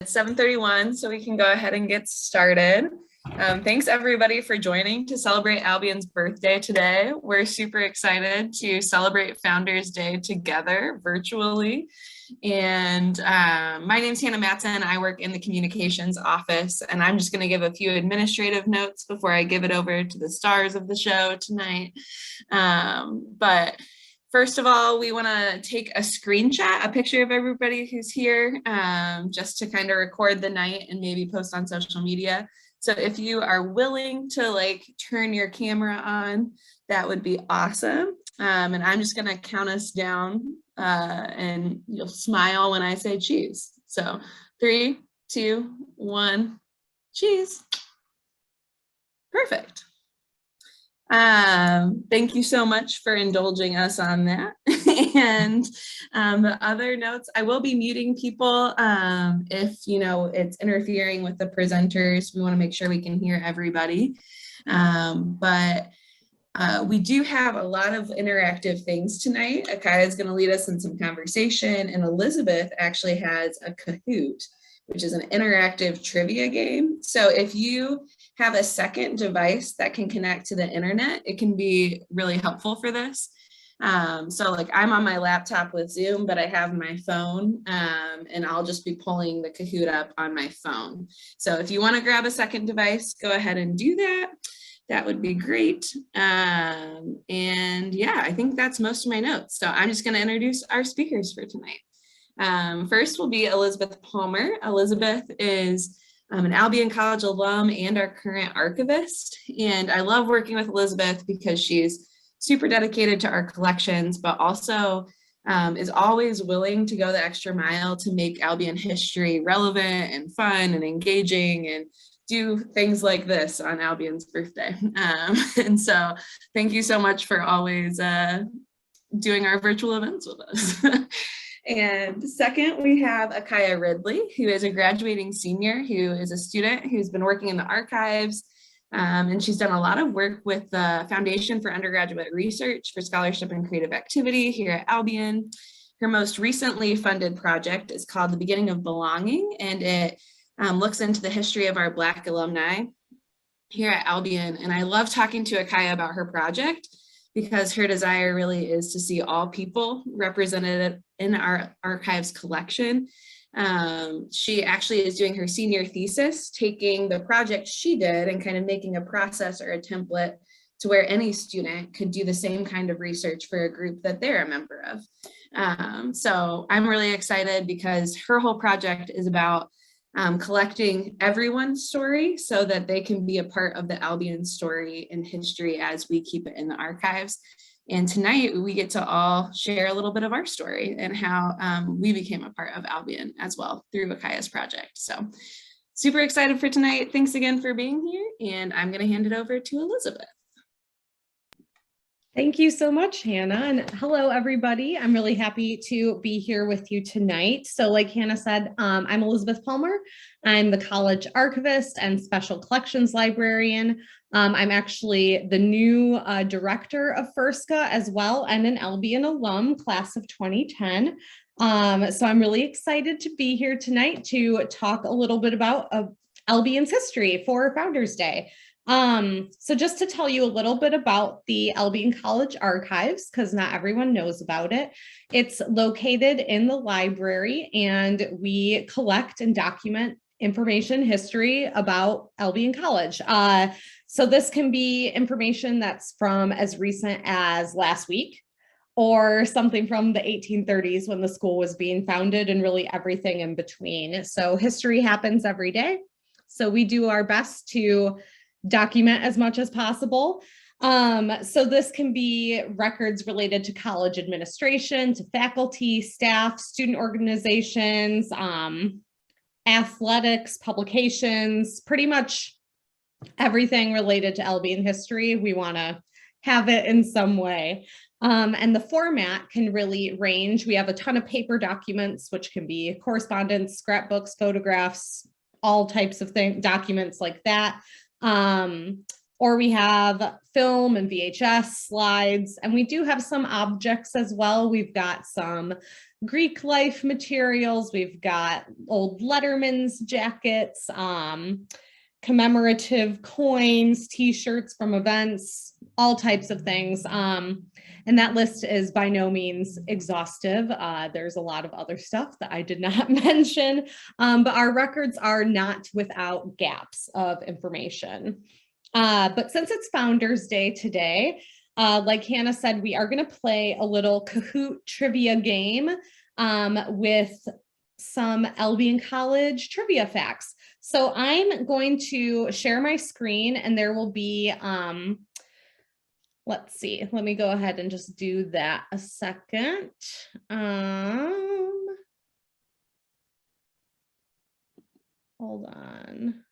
It's 7:31, so we can go ahead and get started. Thanks everybody for joining to celebrate Albion's birthday today. We're super excited to celebrate Founders Day together virtually. And my name's Hannah Matson. I work in the communications office, and I'm just going to give a few administrative notes before I give it over to the stars of the show tonight. But first of all, we want to take a screenshot, a picture of everybody who's here, just to kind of record the night and maybe post on social media. So if you are willing to turn your camera on, that would be awesome. And I'm just going to count us down and you'll smile when I say cheese. So 3, 2, 1, cheese. Perfect. Thank you so much for indulging us on that. And the other notes, I will be muting people if it's interfering with the presenters. We want to make sure we can hear everybody. But we do have a lot of interactive things tonight. Akaiia is going to lead us in some conversation, and Elizabeth actually has a Kahoot, which is an interactive trivia game. So if you have a second device that can connect to the internet, it can be really helpful for this. So I'm on my laptop with Zoom, but I have my phone and I'll just be pulling the Kahoot up on my phone. So if you want to grab a second device, go ahead and do that. That would be great. And yeah, I think that's most of my notes. So I'm just going to introduce our speakers for tonight. First will be Elizabeth Palmer. Elizabeth is an Albion College alum and our current archivist. And I love working with Elizabeth because she's super dedicated to our collections, but also is always willing to go the extra mile to make Albion history relevant and fun and engaging and do things like this on Albion's birthday. And so thank you so much for always doing our virtual events with us. And second, we have Akaiia Ridley, who is a graduating senior, who is a student who's been working in the archives, and she's done a lot of work with the Foundation for Undergraduate Research for Scholarship and Creative Activity here at Albion. Her most recently funded project is called The Beginning of Belonging, and it looks into the history of our Black alumni here at Albion. And I love talking to Akaiia about her project because her desire really is to see all people represented in our archives collection. She actually is doing her senior thesis, taking the project she did and kind of making a process or a template to where any student could do the same kind of research for a group that they're a member of. So I'm really excited because her whole project is about collecting everyone's story so that they can be a part of the Albion story and history as we keep it in the archives. And tonight we get to all share a little bit of our story and how we became a part of Albion as well through Akaiia's project. So super excited for tonight. Thanks again for being here. And I'm going to hand it over to Elizabeth. Thank you so much, Hannah. And hello, everybody. I'm really happy to be here with you tonight. So like Hannah said, I'm Elizabeth Palmer. I'm the college archivist and special collections librarian. I'm actually the new director of FIRSCA as well, and an Albion alum, class of 2010. So I'm really excited to be here tonight to talk a little bit about Albion's history for Founders Day. So just to tell you a little bit about the Albion College archives, because not everyone knows about it. It's located in the library, and we collect and document information, history about Albion College. So this can be information that's from as recent as last week, or something from the 1830s when the school was being founded, and really everything in between. So history happens every day. So we do our best to document as much as possible. So this can be records related to college administration, to faculty, staff, student organizations, athletics, publications, pretty much everything related to Albion history. We want to have it in some way. And the format can really range. We have a ton of paper documents, which can be correspondence, scrapbooks, photographs, all types of documents like that. or we have film and VHS slides, and we do have some objects as well. We've got some Greek life materials. We've got old Letterman's jackets, commemorative coins, t-shirts from events, all types of things. And that list is by no means exhaustive. There's a lot of other stuff that I did not mention, but our records are not without gaps of information. But since it's Founders Day today, like Hannah said, we are going to play a little Kahoot trivia game with some Albion College trivia facts. So I'm going to share my screen, and there will be, let's see, let me go ahead and just do that a second. Hold on.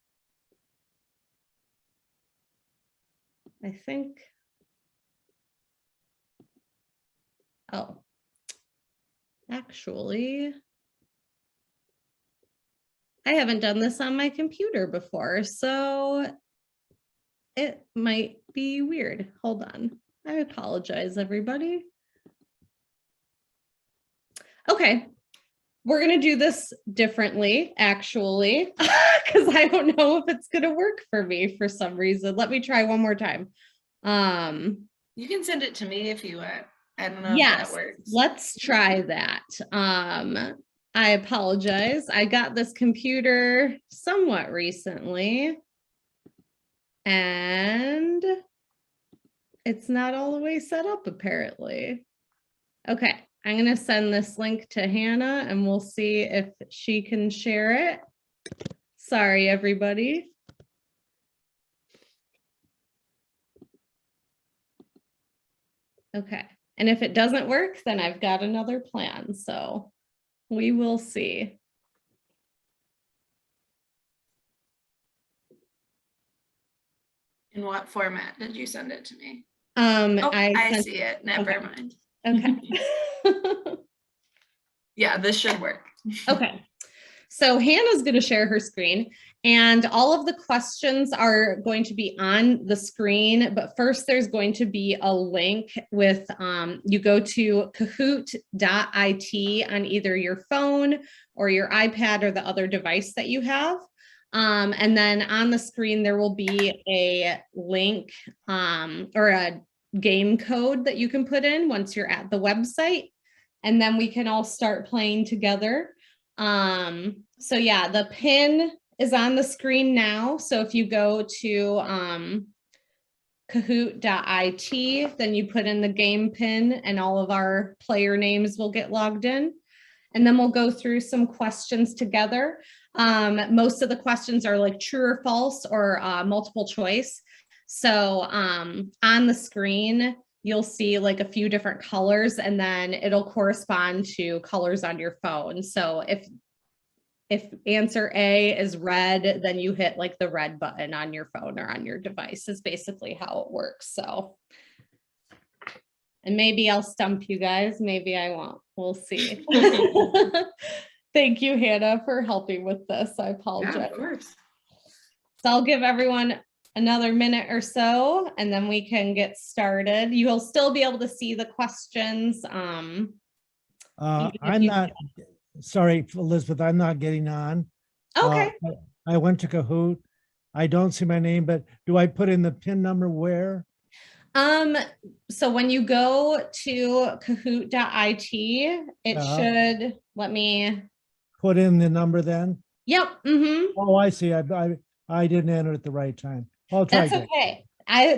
I think, oh, actually, I haven't done this on my computer before, so it might be weird. Hold on. I apologize, everybody. Okay, we're going to do this differently, actually, because I don't know if it's going to work for me for some reason. Let me try one more time. You can send it to me if you want. I don't know if that works. Let's try that. I apologize. I got this computer somewhat recently, and it's not all the way set up, apparently. Okay, I'm going to send this link to Hannah, and we'll see if she can share it. Sorry, everybody. Okay, and if it doesn't work, then I've got another plan, so we will see. In what format did you send it to me? I see it. Never mind. Okay. Yeah, this should work. Okay. So Hannah's going to share her screen, and all of the questions are going to be on the screen. But first, there's going to be a link with, you go to kahoot.it on either your phone or your iPad or the other device that you have. And then on the screen, there will be a link or a game code that you can put in once you're at the website. And then we can all start playing together. So yeah, the pin is on the screen now. So if you go to kahoot.it, then you put in the game pin and all of our player names will get logged in. And then we'll go through some questions together. Most of the questions are like true or false or multiple choice. So on the screen, you'll see like a few different colors, and then it'll correspond to colors on your phone. So if answer A is red, then you hit like the red button on your phone or on your device is basically how it works. So, and maybe I'll stump you guys, maybe I won't, we'll see. Thank you, Hannah, for helping with this. I apologize. Yeah, of course. So I'll give everyone another minute or so, and then we can get started. You'll still be able to see the questions. I'm not, sorry, Elizabeth, I'm not getting on. Okay. I went to Kahoot. I don't see my name, but do I put in the PIN number where? So when you go to kahoot.it, it should, let me put in the number then? Yep. Mm-hmm. Oh, I see. I didn't enter at the right time. I'll try. That's okay.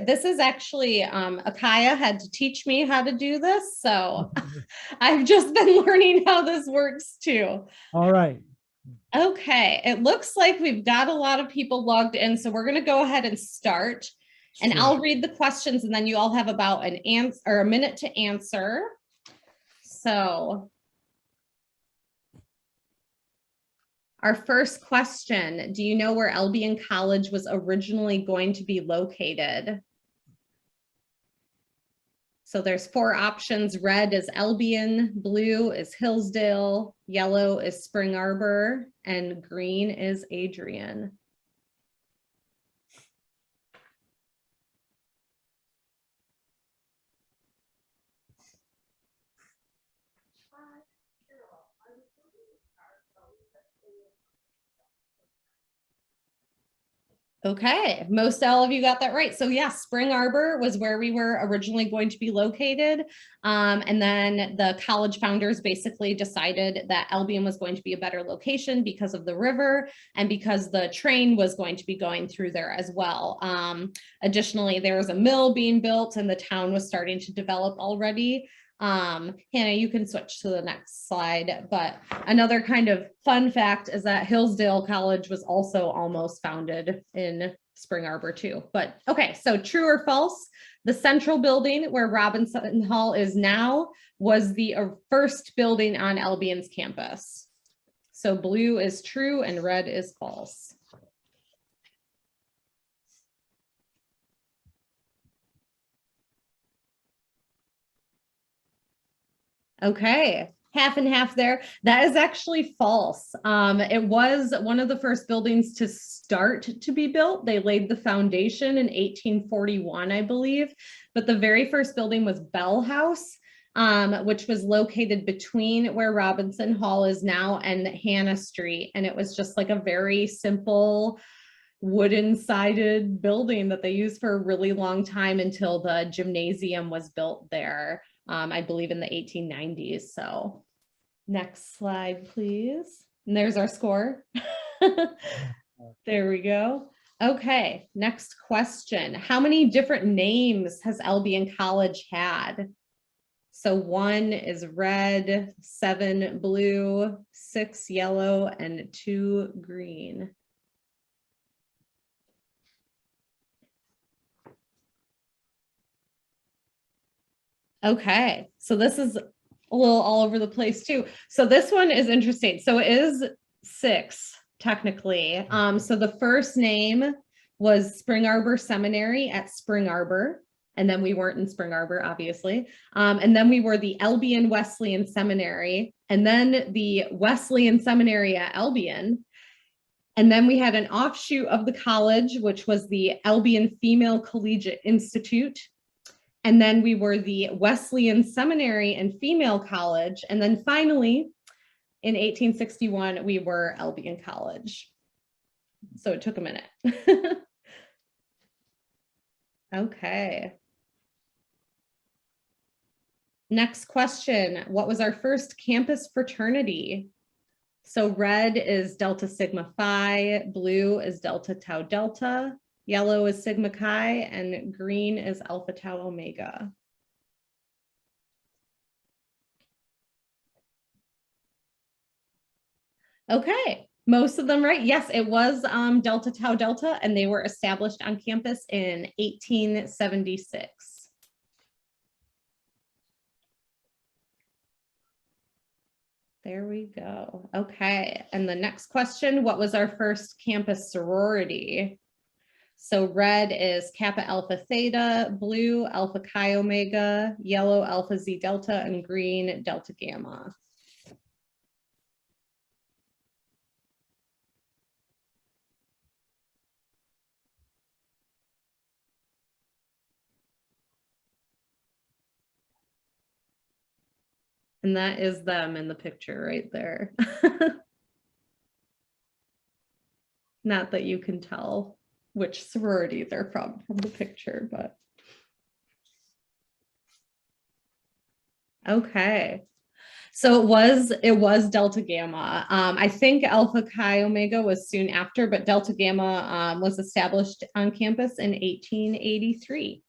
This is actually Akaiia had to teach me how to do this, so I've just been learning how this works too. All right. Okay, it looks like we've got a lot of people logged in, so we're going to go ahead and start. And Sure. I'll read the questions, and then you all have about an answer or a minute to answer. So our first question, do you know where Albion College was originally going to be located? So there's 4 options. Red is Albion, blue is Hillsdale, yellow is Spring Arbor, and green is Adrian. Okay, most all of you got that right. So yes, Spring Arbor was where we were originally going to be located. And then the college founders basically decided that Albion was going to be a better location because of the river and because the train was going to be going through there as well. Additionally, there was a mill being built and the town was starting to develop already. Hannah, you can switch to the next slide, but another kind of fun fact is that Hillsdale College was also almost founded in Spring Arbor too. But okay, so true or false, the central building where Robinson Hall is now was the first building on Albion's campus. So blue is true and red is false. Okay, half and half there. That is actually false. It was one of the first buildings to start to be built. They laid the foundation in 1841, I believe, but the very first building was Bell House, which was located between where Robinson Hall is now and Hannah Street. And it was just like a very simple wooden sided building that they used for a really long time until the gymnasium was built there. I believe in the 1890s. So next slide, please. And there's our score. There we go. Okay, next question. How many different names has Albion College had? So 1 is red, 7 blue, 6 yellow, and 2 green. Okay, so this is a little all over the place too. So this one is interesting. So it is 6 technically. So the first name was Spring Arbor Seminary at Spring Arbor. And then we weren't in Spring Arbor, obviously. And then we were the Albion Wesleyan Seminary, and then the Wesleyan Seminary at Albion. And then we had an offshoot of the college, which was the Albion Female Collegiate Institute. And then we were the Wesleyan Seminary and Female College. And then finally, in 1861, we were Albion College. So it took a minute. Okay. Next question. What was our first campus fraternity? So red is Delta Sigma Phi, blue is Delta Tau Delta, yellow is Sigma Chi, and green is Alpha Tau Omega. Okay, most of them right. Yes, it was Delta Tau Delta, and they were established on campus in 1876. There we go. Okay, and the next question, what was our first campus sorority? So red is Kappa Alpha Theta, blue Alpha Chi Omega, yellow Alpha Z Delta, and green Delta Gamma. And that is them in the picture right there. Not that you can tell which sorority they're from the picture, but. Okay. So it was Delta Gamma. I think Alpha Chi Omega was soon after, but Delta Gamma was established on campus in 1883.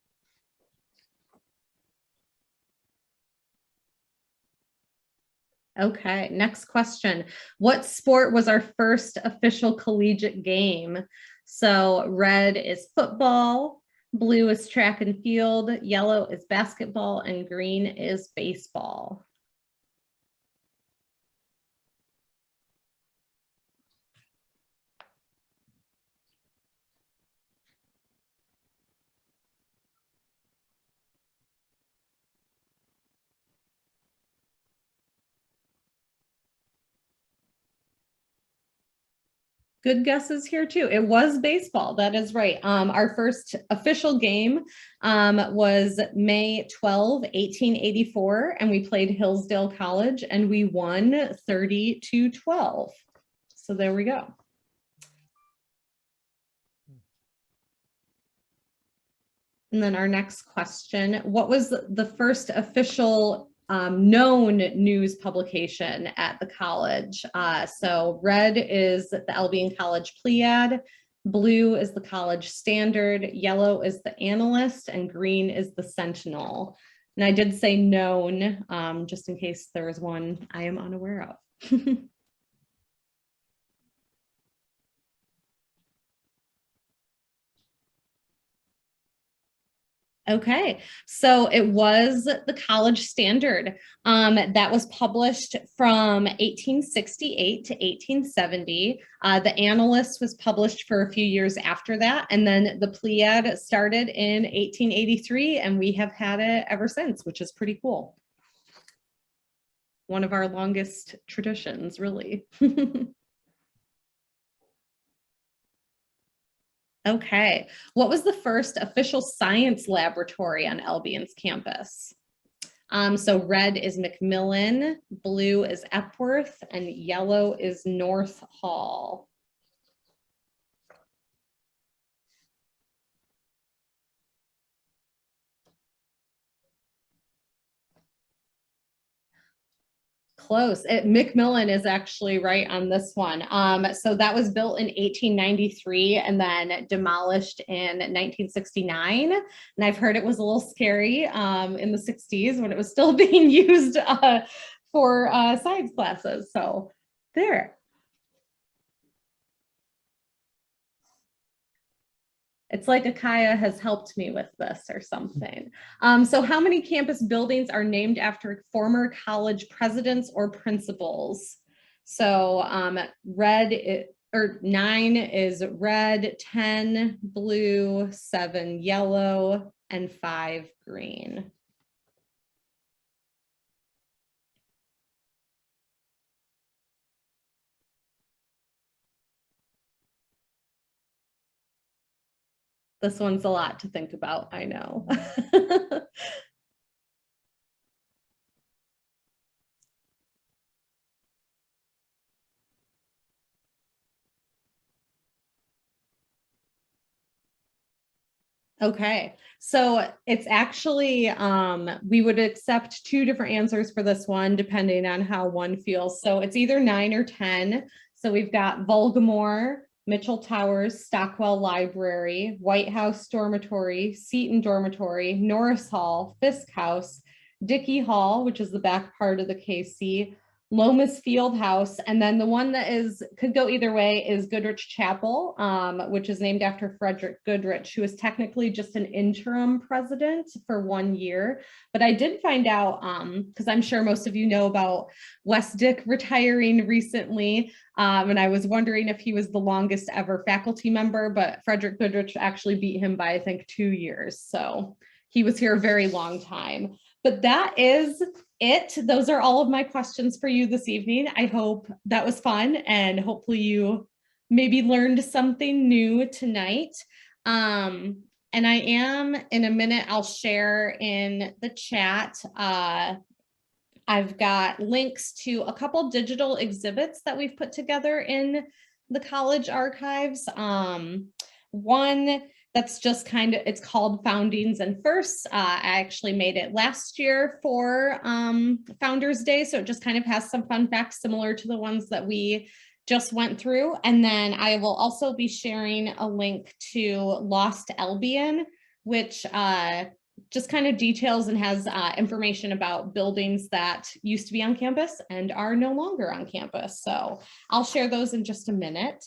Okay, next question. What sport was our first official collegiate game? So red is football, blue is track and field, yellow is basketball, and green is baseball. Good guesses here too. It was baseball. That is right. Our first official game was May 12, 1884, and we played Hillsdale College and we won 30-12. So there we go. And then our next question, what was the first official known news publication at the college? So red is the Albion College Pleiad, blue is the College Standard, yellow is the Analyst, and green is the Sentinel. And I did say known, just in case there is one I am unaware of. Okay, so it was the College Standard that was published from 1868 to 1870. The Analyst was published for a few years after that, and then the Pleiad started in 1883, and we have had it ever since, which is pretty cool. One of our longest traditions, really. Okay, what was the first official science laboratory on Albion's campus? So red is Macmillan, blue is Epworth, and yellow is North Hall. Close. Macmillan is actually right on this one. So that was built in 1893 and then demolished in 1969. And I've heard it was a little scary in the 60s when it was still being used for science classes. So there. It's like Akaiia has helped me with this or something. So how many campus buildings are named after former college presidents or principals? So 9 is red, 10 blue, 7 yellow, and 5 green. This one's a lot to think about, I know. Okay, so it's actually, we would accept 2 different answers for this one, depending on how one feels. So it's either 9 or 10. So we've got Vulgamore, Mitchell Towers, Stockwell Library, White House Dormitory, Seton Dormitory, Norris Hall, Fisk House, Dickey Hall, which is the back part of the KC, Lomas Field House, and then the one that could go either way is Goodrich Chapel, which is named after Frederick Goodrich, who is technically just an interim president for 1 year. But I did find out, because I'm sure most of you know about Wes Dick retiring recently, and I was wondering if he was the longest ever faculty member, but Frederick Goodrich actually beat him by, I think, 2 years. So he was here a very long time. But that is it. Those are all of my questions for you this evening. I hope that was fun and hopefully you maybe learned something new tonight. And I am, in a minute, I'll share in the chat. I've got links to a couple digital exhibits that we've put together in the college archives. One that's just kind of, it's called Foundings and Firsts. I actually made it last year for Founders Day, so it just kind of has some fun facts similar to the ones that we just went through. And then I will also be sharing a link to Lost Albion, which just kind of details and has information about buildings that used to be on campus and are no longer on campus. So I'll share those in just a minute.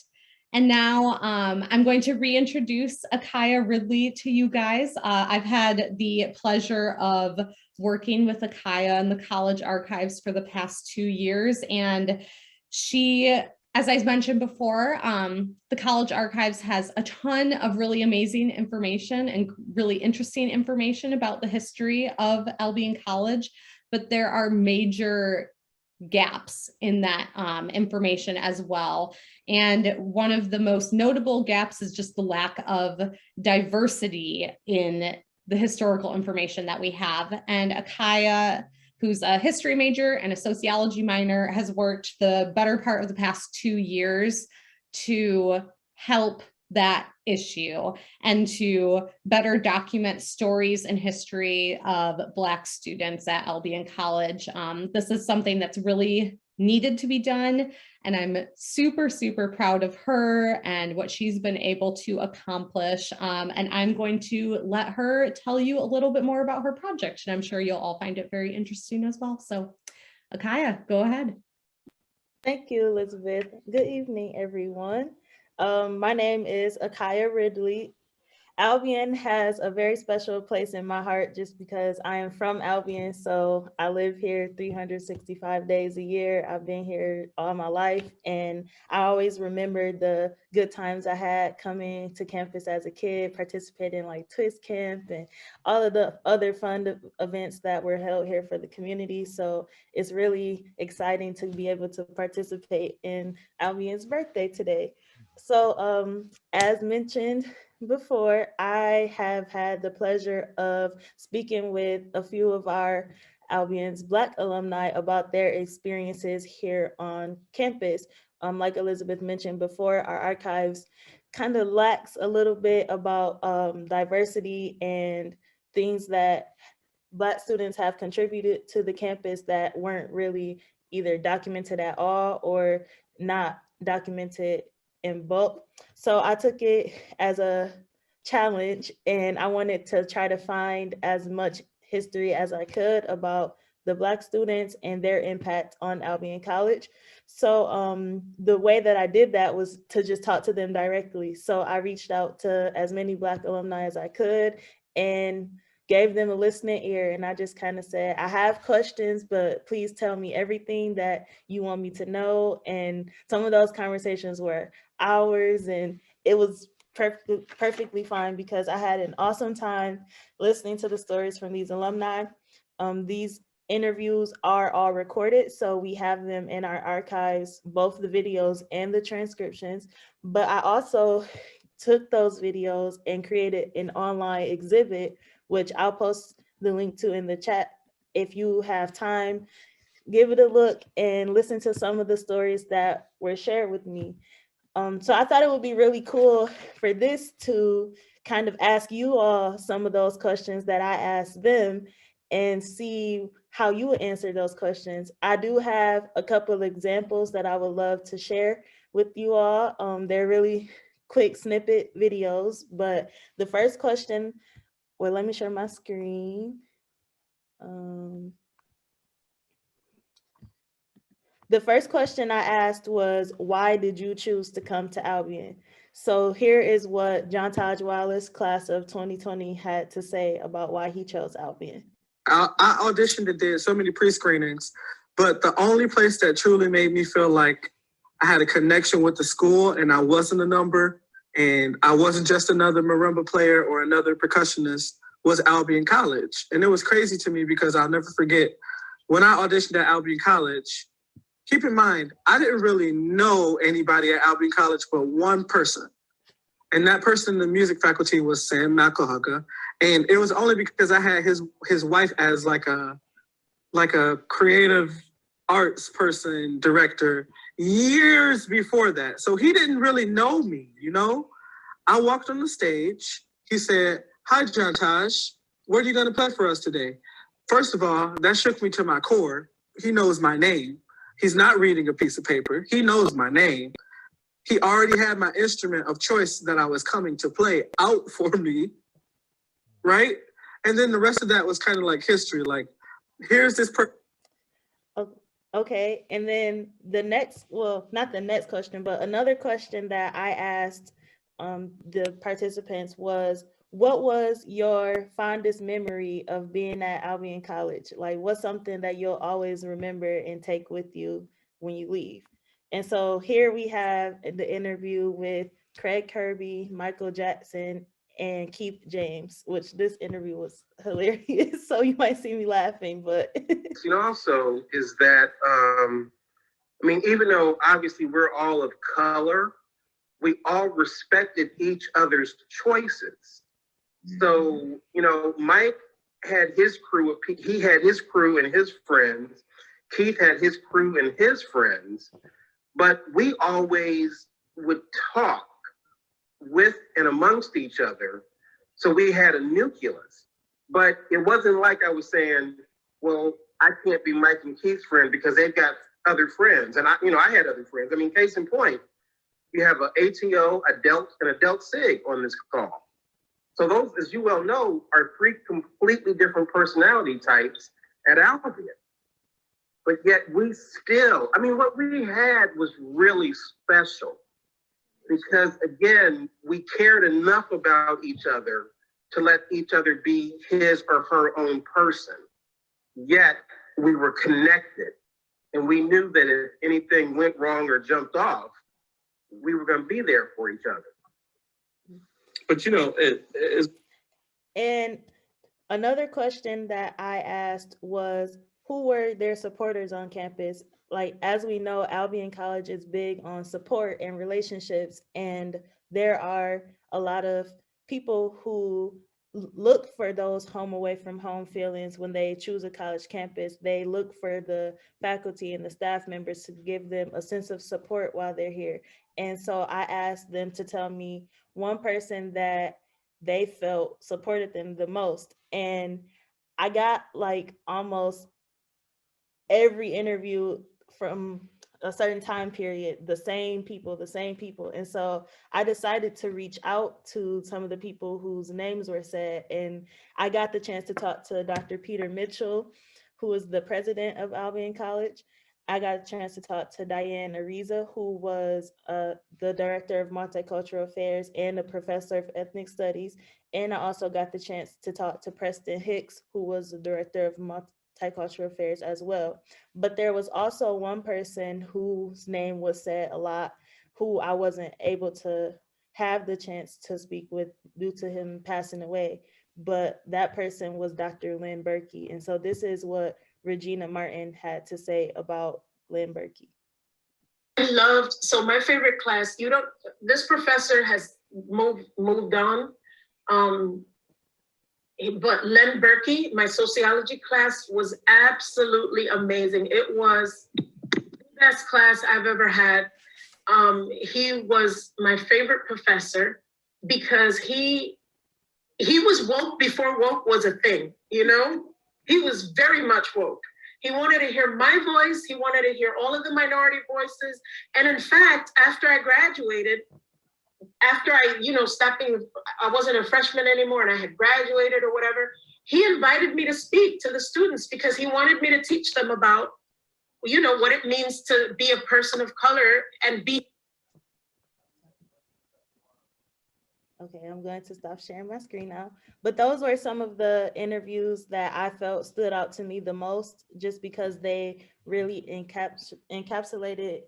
And now I'm going to reintroduce Akaiia Ridley to you guys. I've had the pleasure of working with Akaiia in the college archives for the past 2 years. And she, as I mentioned before, the college archives has a ton of really amazing information and really interesting information about the history of Albion College, but there are major gaps in that information as well. And one of the most notable gaps is just the lack of diversity in the historical information that we have. And Akaiia, who's a history major and a sociology minor, has worked the better part of the past 2 years to help that issue and to better document stories and history of Black students at Albion College. This is something that's really needed to be done, and I'm super, super proud of her and what she's been able to accomplish. And I'm going to let her tell you a little bit more about her project, and I'm sure you'll all find it very interesting as well. So Akaiia, go ahead. Thank you, Elizabeth. Good evening, everyone. My name is Akaiia Ridley. Albion has a very special place in my heart just because I am from Albion, so I live here 365 days a year. I've been here all my life, and I always remember the good times I had coming to campus as a kid, participating in like Twist Camp and all of the other fun events that were held here for the community. So it's really exciting to be able to participate in Albion's birthday today. So as mentioned before, I have had the pleasure of speaking with a few of our Albion's Black alumni about their experiences here on campus. Like Elizabeth mentioned before, our archives kind of lacks a little bit about diversity and things that Black students have contributed to the campus that weren't really either documented at all or not documented in bulk. So I took it as a challenge, and I wanted to try to find as much history as I could about the Black students and their impact on Albion College. So the way that I did that was to just talk to them directly. So I reached out to as many Black alumni as I could and gave them a listening ear. And I just kind of said, I have questions, but please tell me everything that you want me to know. And some of those conversations were hours, and it was perfectly fine because I had an awesome time listening to the stories from these alumni. These interviews are all recorded, so we have them in our archives, both the videos and the transcriptions. But I also took those videos and created an online exhibit, which I'll post the link to in the chat. If you have time, give it a look and listen to some of the stories that were shared with me. So I thought it would be really cool for this to kind of ask you all some of those questions that I asked them and see how you would answer those questions. I do have a couple of examples that I would love to share with you all. They're really quick snippet videos, but the first question, well, let me share my screen. The first question I asked was, why did you choose to come to Albion? So here is what John Taj Wallace, class of 2020, had to say about why he chose Albion. I auditioned and did so many pre-screenings, but the only place that truly made me feel like I had a connection with the school and I wasn't a number and I wasn't just another marimba player or another percussionist was Albion College. And it was crazy to me because I'll never forget when I auditioned at Albion College. Keep in mind, I didn't really know anybody at Albion College but one person. And that person in the music faculty was Sam McElhugger. And it was only because I had his wife as like a creative arts person, director, years before that. So he didn't really know me, you know? I walked on the stage. He said, "Hi, John Taj. What are you going to play for us today?" First of all, that shook me to my core. He knows my name. He's not reading a piece of paper. He knows my name. He already had my instrument of choice that I was coming to play out for me, right? And then the rest of that was kind of like history. Like, here's this Okay, and then the next, well, not the next question, but another question that I asked the participants was, what was your fondest memory of being at Albion College? Like, what's something that you'll always remember and take with you when you leave? And so here we have the interview with Craig Kirby, Michael Jackson, and Keith James, which this interview was hilarious. So you might see me laughing, but. You know, also is that, I mean, even though obviously we're all of color, we all respected each other's choices. So, you know, Mike had his crew, he had his crew and his friends. Keith had his crew and his friends, but we always would talk with and amongst each other. So we had a nucleus, but it wasn't like I was saying, well, I can't be Mike and Keith's friend because they've got other friends. And I had other friends. I mean, case in point, you have an ATO, a Delta, and a Delta Sig on this call. So those, as you well know, are three completely different personality types at Albion. But yet we still, I mean, what we had was really special because, again, we cared enough about each other to let each other be his or her own person. Yet we were connected, and we knew that if anything went wrong or jumped off, we were going to be there for each other. But you know, it is. And another question that I asked was, who were their supporters on campus? Like, as we know, Albion College is big on support and relationships, and there are a lot of people who look for those home away from home feelings when they choose a college campus. They look for the faculty and the staff members to give them a sense of support while they're here. And so I asked them to tell me one person that they felt supported them the most. And I got like almost every interview from a certain time period, the same people. And so I decided to reach out to some of the people whose names were said. And I got the chance to talk to Dr. Peter Mitchell, who is the president of Albion College. I got a chance to talk to Diane Ariza, who was the director of multicultural affairs and a professor of ethnic studies. And I also got the chance to talk to Preston Hicks, who was the director of multicultural affairs as well. But there was also one person whose name was said a lot, who I wasn't able to have the chance to speak with due to him passing away. But that person was Dr. Lynn Berkey. And so this is what Regina Martin had to say about Lynn Berkey. So my favorite class, this professor has moved on. But Len Berkey, my sociology class, was absolutely amazing. It was the best class I've ever had. He was my favorite professor because he was woke before woke was a thing, you know? He was very much woke. He wanted to hear my voice. He wanted to hear all of the minority voices. And in fact, after I graduated, after I, I wasn't a freshman anymore and I had graduated or whatever, he invited me to speak to the students because he wanted me to teach them about, what it means to be a person of color and be. Okay, I'm going to stop sharing my screen now. But those were some of the interviews that I felt stood out to me the most, just because they really encapsulated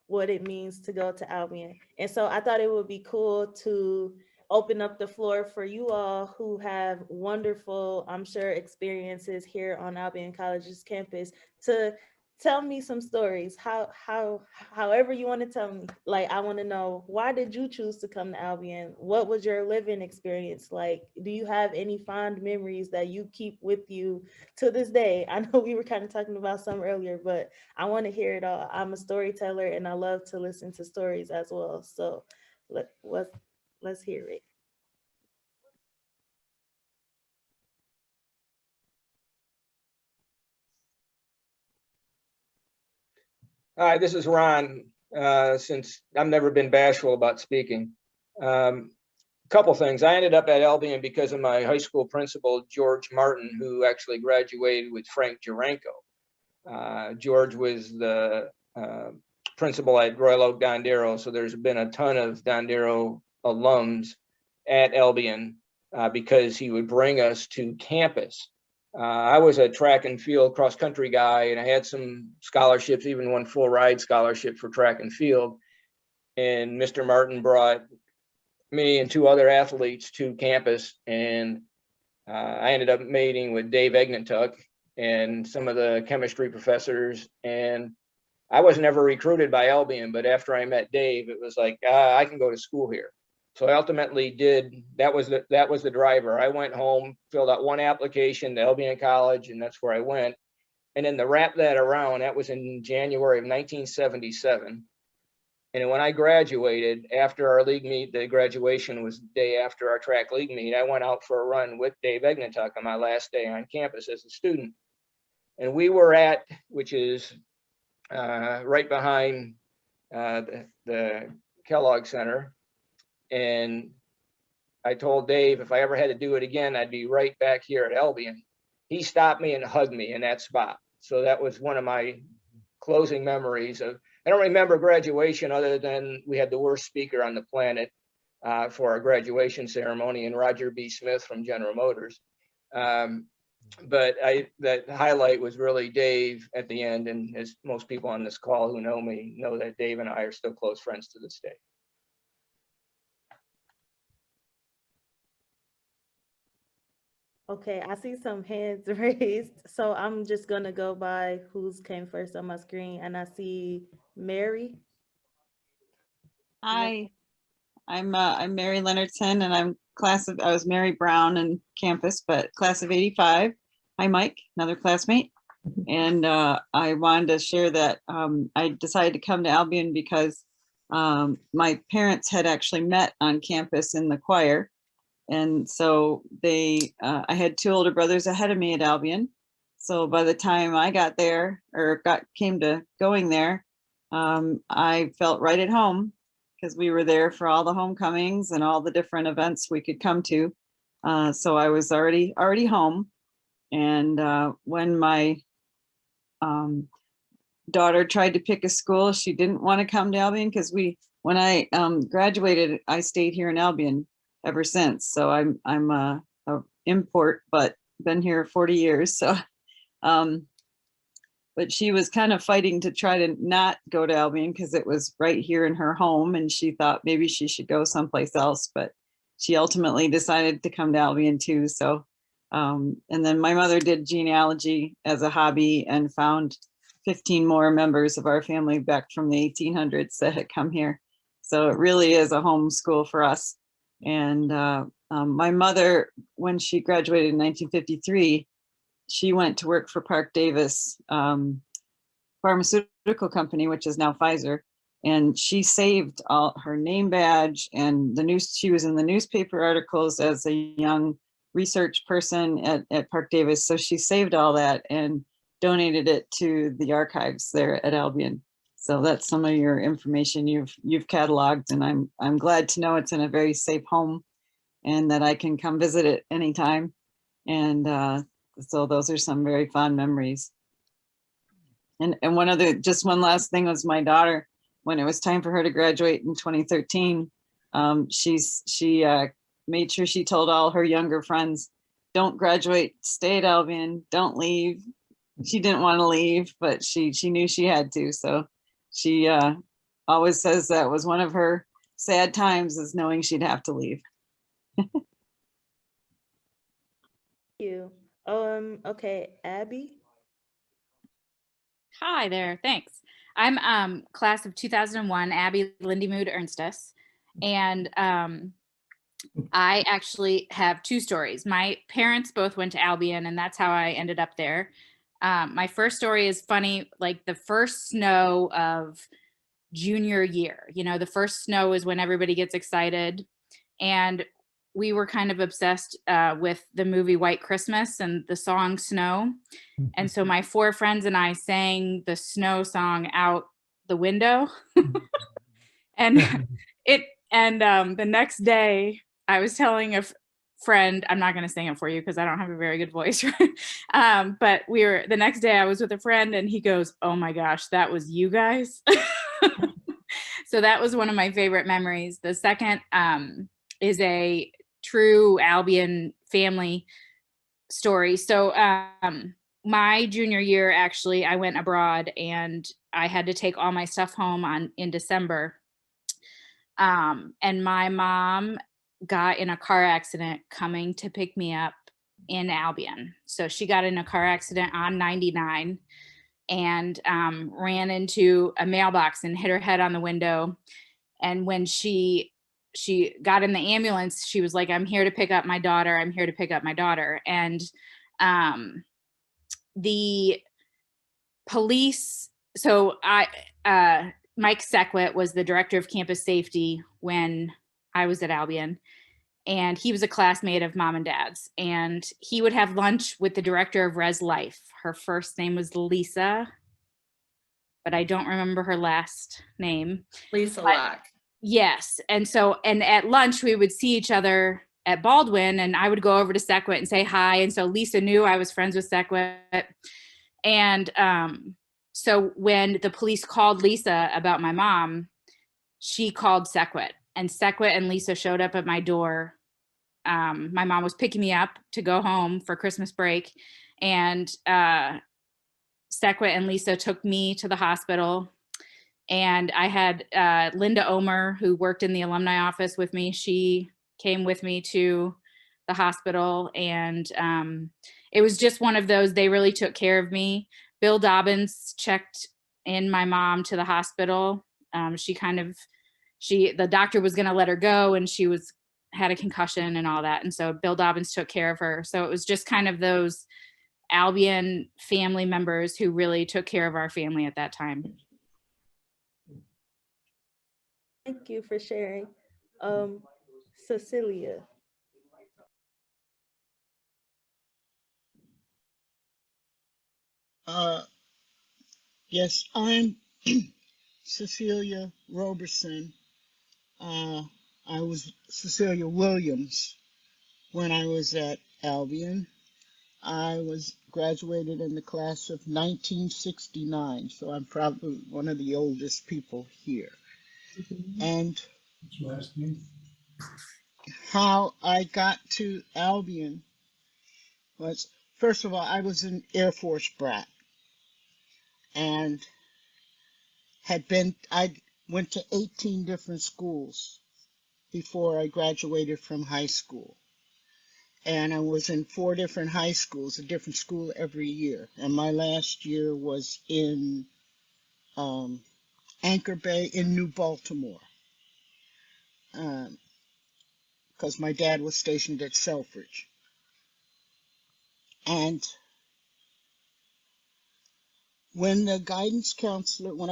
what it means to go to Albion. And so I thought it would be cool to open up the floor for you all who have wonderful, I'm sure, experiences here on Albion College's campus to tell me some stories, however you want to tell me. Like, I want to know, why did you choose to come to Albion? What was your living experience like? Do you have any fond memories that you keep with you to this day? I know we were kind of talking about some earlier, but I want to hear it all. I'm a storyteller and I love to listen to stories as well. So let's hear it. Hi, this is Ron. Since I've never been bashful about speaking. Couple things. I ended up at Albion because of my high school principal, George Martin, who actually graduated with Frank Jurenko. George was the principal at Royal Oak Dondero, so there's been a ton of Dondero alums at Albion because he would bring us to campus. I was a track and field cross country guy, and I had some scholarships, even one full ride scholarship for track and field. And Mr. Martin brought me and two other athletes to campus, and I ended up meeting with Dave Egnentuck and some of the chemistry professors. And I was never recruited by Albion, but after I met Dave, it was like, I can go to school here. So I ultimately that was the driver. I went home, filled out one application to Albion College, and that's where I went. And then to wrap that around, that was in January of 1977. And when I graduated, after our league meet, the graduation was the day after our track league meet, I went out for a run with Dave Egnatuk on my last day on campus as a student. And we were at, which is right behind the Kellogg Center. And I told Dave, if I ever had to do it again, I'd be right back here at Albion. He stopped me and hugged me in that spot. So that was one of my closing memories of, I don't remember graduation other than we had the worst speaker on the planet for our graduation ceremony, and Roger B. Smith from General Motors. But that highlight was really Dave at the end. And as most people on this call who know me know, that Dave and I are still close friends to this day. Okay, I see some hands raised, so I'm just gonna go by who's came first on my screen, and I see Mary. Hi, I'm Mary Leonardson, and I was Mary Brown in campus, but class of '85. Hi, Mike, another classmate. And I wanted to share that I decided to come to Albion because my parents had actually met on campus in the choir. And so I had two older brothers ahead of me at Albion. So by the time I got there or came to going there, I felt right at home because we were there for all the homecomings and all the different events we could come to. So I was already home. And when my daughter tried to pick a school, she didn't want to come to Albion because when I graduated, I stayed here in Albion ever since. So I'm a import, but been here 40 years. So, but she was kind of fighting to try to not go to Albion because it was right here in her home, and she thought maybe she should go someplace else. But she ultimately decided to come to Albion too. So, and then my mother did genealogy as a hobby and found 15 more members of our family back from the 1800s that had come here. So it really is a home school for us. And my mother, when she graduated in 1953, she went to work for Park Davis pharmaceutical company, which is now Pfizer. And she saved all her name badge and she was in the newspaper articles as a young research person at Park Davis. So she saved all that and donated it to the archives there at Albion. So that's some of your information you've cataloged, and I'm glad to know it's in a very safe home and that I can come visit it anytime. And so those are some very fond memories. And just one last thing was my daughter, when it was time for her to graduate in 2013, she made sure she told all her younger friends, don't graduate, stay at Albion, don't leave. She didn't want to leave, but she knew she had to. So she always says that was one of her sad times, is knowing she'd have to leave. Thank you. Okay, Abby. Hi there, thanks. I'm class of 2001, Abby Lindymood Ernstus. And I actually have two stories. My parents both went to Albion, and that's how I ended up there. My first story is funny, like the first snow of junior year. You know, the first snow is when everybody gets excited. And we were kind of obsessed with the movie White Christmas and the song Snow. And so my four friends and I sang the snow song out the window. And the next day I was telling a friend, I'm not going to sing it for you because I don't have a very good voice. But the next day I was with a friend and he goes, oh my gosh, that was you guys. So that was one of my favorite memories. The second is a true Albion family story. So my junior year, actually, I went abroad and I had to take all my stuff home in December. And my mom got in a car accident coming to pick me up in Albion. So she got in a car accident on 99 and ran into a mailbox and hit her head on the window. And when she got in the ambulance, she was like, I'm here to pick up my daughter. I'm here to pick up my daughter. And the police, so Mike Sequit was the director of campus safety when I was at Albion. And he was a classmate of mom and dad's. And he would have lunch with the director of Res Life. Her first name was Lisa, but I don't remember her last name. Lisa Locke. Yes. And so, and at lunch, we would see each other at Baldwin, and I would go over to Sequit and say hi. And so Lisa knew I was friends with Sequit. And so when the police called Lisa about my mom, she called Sequit, and Sequit and Lisa showed up at my door. My mom was picking me up to go home for Christmas break, and Sequit and Lisa took me to the hospital. And I had Linda Omer, who worked in the alumni office with me. She came with me to the hospital, and it was just one of those, they really took care of me. Bill Dobbins checked in my mom to the hospital. The doctor was going to let her go, and she had a concussion and all that. And so Bill Dobbins took care of her. So it was just kind of those Albion family members who really took care of our family at that time. Thank you for sharing. Cecilia. Yes, I'm Cecilia Roberson. I was Cecilia Williams when I was at Albion. I was graduated in the class of 1969, so I'm probably one of the oldest people here. And how I got to Albion was, first of all, I was an Air Force brat, and I went to 18 different schools before I graduated from high school. And I was in 4 different high schools, a different school every year. And my last year was in Anchor Bay in New Baltimore, because my dad was stationed at Selfridge. And when I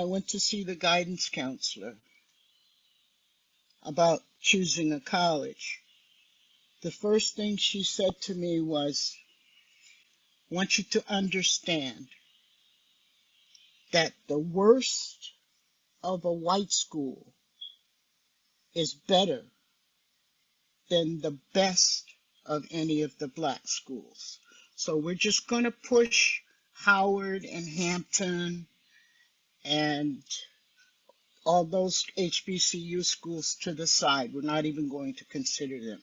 went to see the guidance counselor about choosing a college, the first thing she said to me was, I want you to understand that the worst of a white school is better than the best of any of the black schools. So we're just going to push Howard and Hampton and all those HBCU schools to the side. We're not even going to consider them.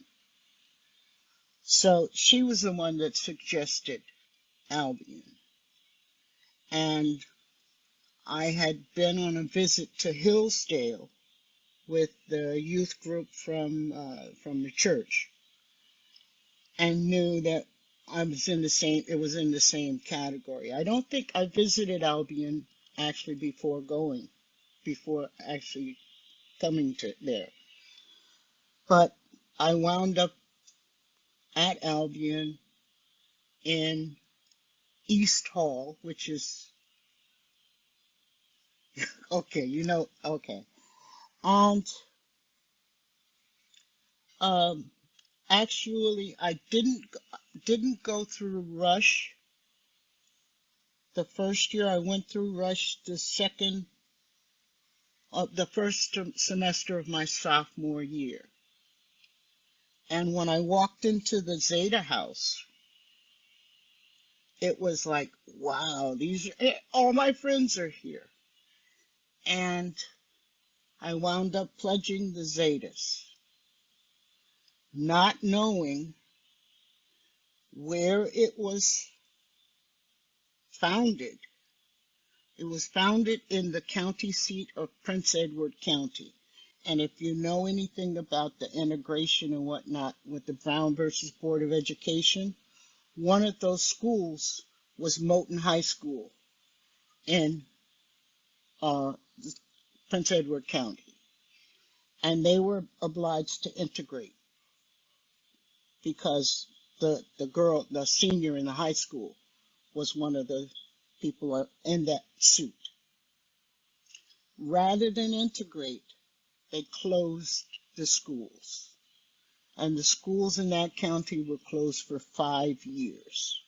So she was the one that suggested Albion. And I had been on a visit to Hillsdale with the youth group from the church, and knew that it was in the same category. I don't think I visited Albion actually before actually coming to there. But I wound up at Albion in East Hall, which is, okay. And actually, I didn't go through Rush the first year. I went through Rush the first semester of my sophomore year. And when I walked into the Zeta house, it was like, wow, all my friends are here. And I wound up pledging the Zetas, not knowing where it was founded. It was founded in the county seat of Prince Edward County. And if you know anything about the integration and whatnot with the Brown versus Board of Education, one of those schools was Moton High School in Prince Edward County. And they were obliged to integrate because the senior in the high school was one of the people in that suit. Rather than integrate, they closed the schools. And the schools in that county were closed for 5 years.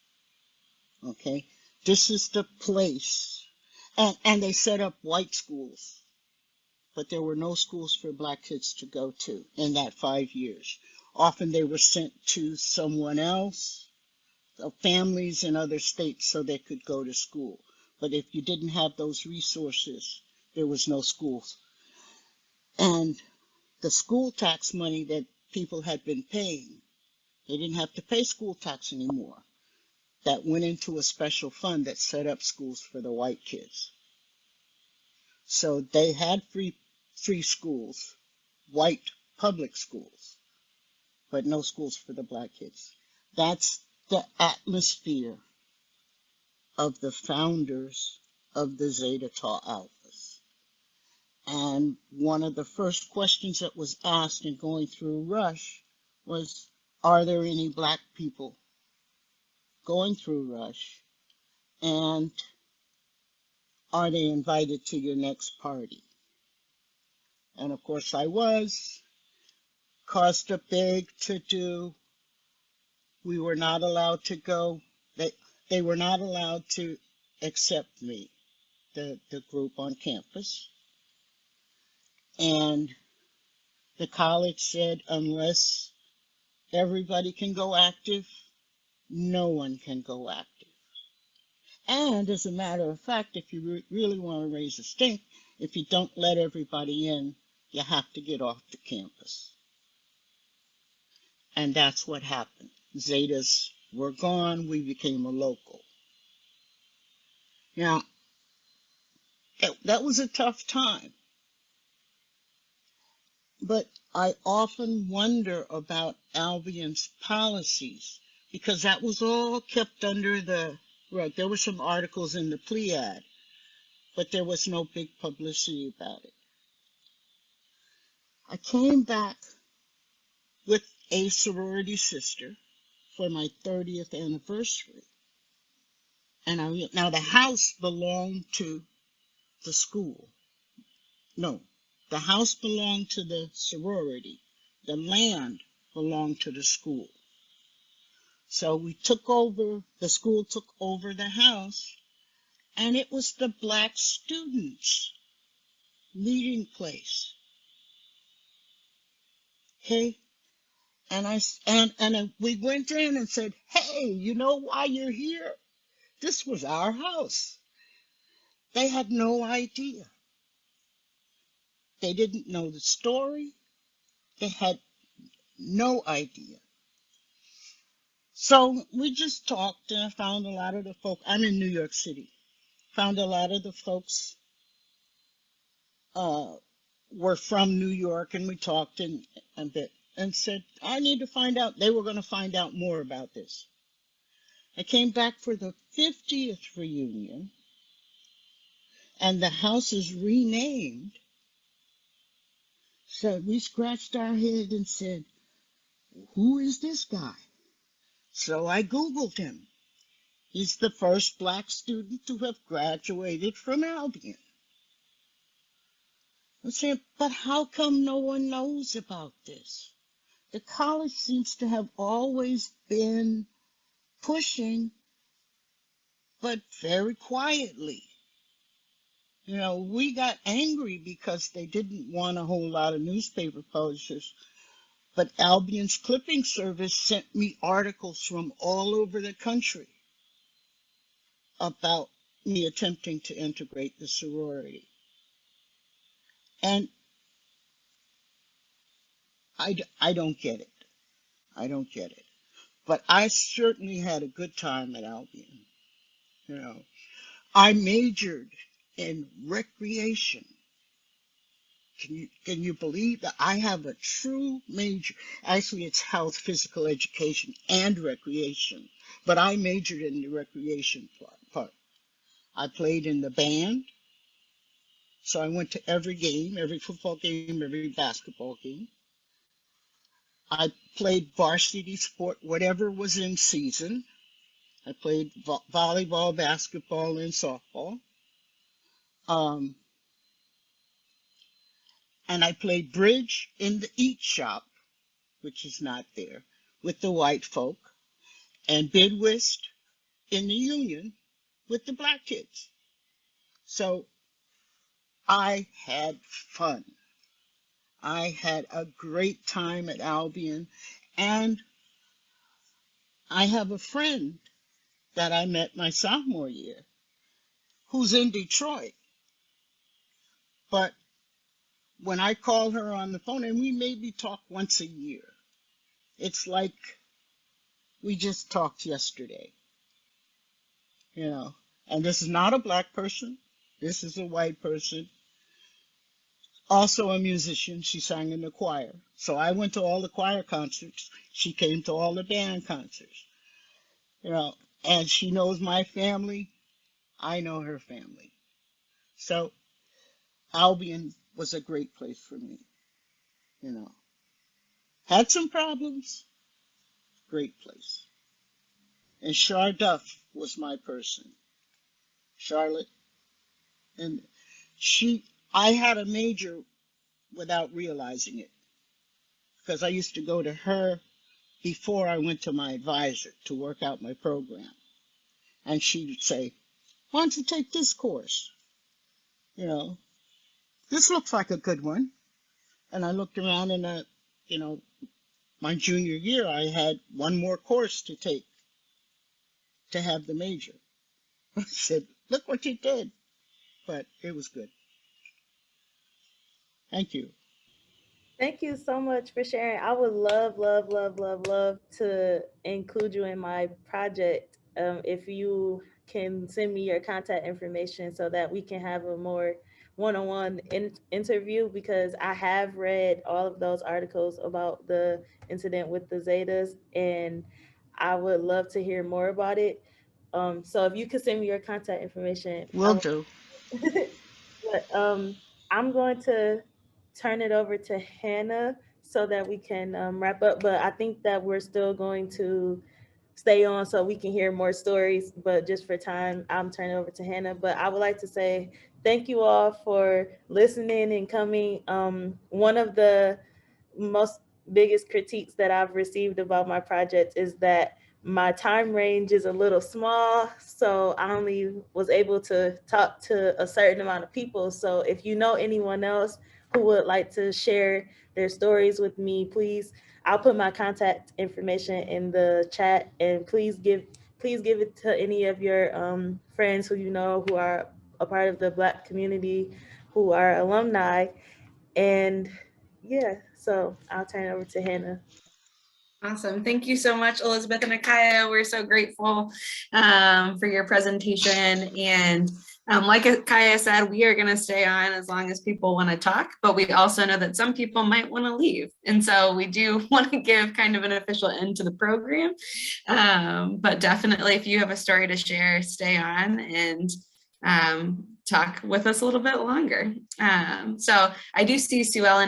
Okay, this is the place. And they set up white schools, but there were no schools for black kids to go to in that 5 years. Often they were sent to someone else, families in other states, so they could go to school. But if you didn't have those resources, there was no schools. And the school tax money that people had been paying, they didn't have to pay school tax anymore. That went into a special fund that set up schools for the white kids. So they had free schools, white public schools, but no schools for the black kids. That's the atmosphere of the founders of the Zeta Tau Alphas. And one of the first questions that was asked in going through Rush was, are there any black people going through Rush? And are they invited to your next party? And of course I was. Caused a big to-do. We were not allowed to go. They were not allowed to accept me, the group on campus. And the college said, unless everybody can go active, no one can go active. And as a matter of fact, if you really want to raise a stink, if you don't let everybody in, you have to get off the campus. And that's what happened. Zetas were gone. We became a local. Now, that was a tough time. But I often wonder about Albion's policies, because that was all kept under the rug. There were some articles in the Pleiad, but there was no big publicity about it. I came back with a sorority sister for my 30th anniversary. And now the house belonged to the school. No, the house belonged to the sorority. The land belonged to the school. So the school took over the house, and it was the black students' meeting place. Okay? And we went in and said, hey, you know why you're here? This was our house. They had no idea. They didn't know the story. They had no idea. So we just talked, and I found a lot of the folks. I'm in New York City. Found a lot of the folks were from New York, and we talked a bit and said, I need to find out. They were going to find out more about this. I came back for the 50th reunion, and the house is renamed. So we scratched our head and said, who is this guy? So I Googled him. He's the first black student to have graduated from Albion. I said, but how come no one knows about this? The college seems to have always been pushing, but very quietly. You know, we got angry because they didn't want a whole lot of newspaper publishers. But Albion's clipping service sent me articles from all over the country about me attempting to integrate the sorority. And I don't get it. I don't get it. But I certainly had a good time at Albion. You know, I majored in recreation. Can you believe that I have a true major? Actually, it's health, physical education, and recreation. But I majored in the recreation part. I played in the band. So I went to every game, every football game, every basketball game. I played varsity sport, whatever was in season. I played volleyball, basketball, and softball. And I played bridge in the eat shop, which is not there, with the white folk, and bid whist in the union with the black kids. So I had fun. I had a great time at Albion, and I have a friend that I met my sophomore year who's in Detroit. But when I call her on the phone, and we maybe talk once a year, it's like we just talked yesterday, you know. And this is not a black person. This is a white person, also a musician. She sang in the choir. So I went to all the choir concerts. She came to all the band concerts, you know, and she knows my family. I know her family. So Albion was a great place for me, you know. Had some problems, great place. And Char Duff was my person, Charlotte. And I had a major without realizing it, because I used to go to her before I went to my advisor to work out my program. And she'd say, why don't you take this course? You know, this looks like a good one. And I looked around, and you know, my junior year, I had one more course to take to have the major. I said, look what you did. But it was good. Thank you. Thank you so much for sharing. I would love, love, love, love, love to include you in my project. If you can send me your contact information so that we can have a more one-on-one interview, because I have read all of those articles about the incident with the Zetas, and I would love to hear more about it. So if you could send me your contact information, Will do. But I'm going to turn it over to Hannah so that we can wrap up. But I think that we're still going to stay on so we can hear more stories. But just for time, I'm turning it over to Hannah. But I would like to say thank you all for listening and coming. One of the most biggest critiques that I've received about my project is that my time range is a little small, so I only was able to talk to a certain amount of people. So if you know anyone else who would like to share their stories with me, please, I'll put my contact information in the chat, and please give it to any of your friends who you know who are a part of the Black community, who are alumni. And yeah, so I'll turn it over to Hannah. Awesome. Thank you so much, Elizabeth and Akaiia. We're so grateful for your presentation. And like Akaiia said, we are going to stay on as long as people want to talk, but we also know that some people might want to leave. And so we do want to give kind of an official end to the program. But definitely, if you have a story to share, stay on and talk with us a little bit longer. So I do see Sue Ellen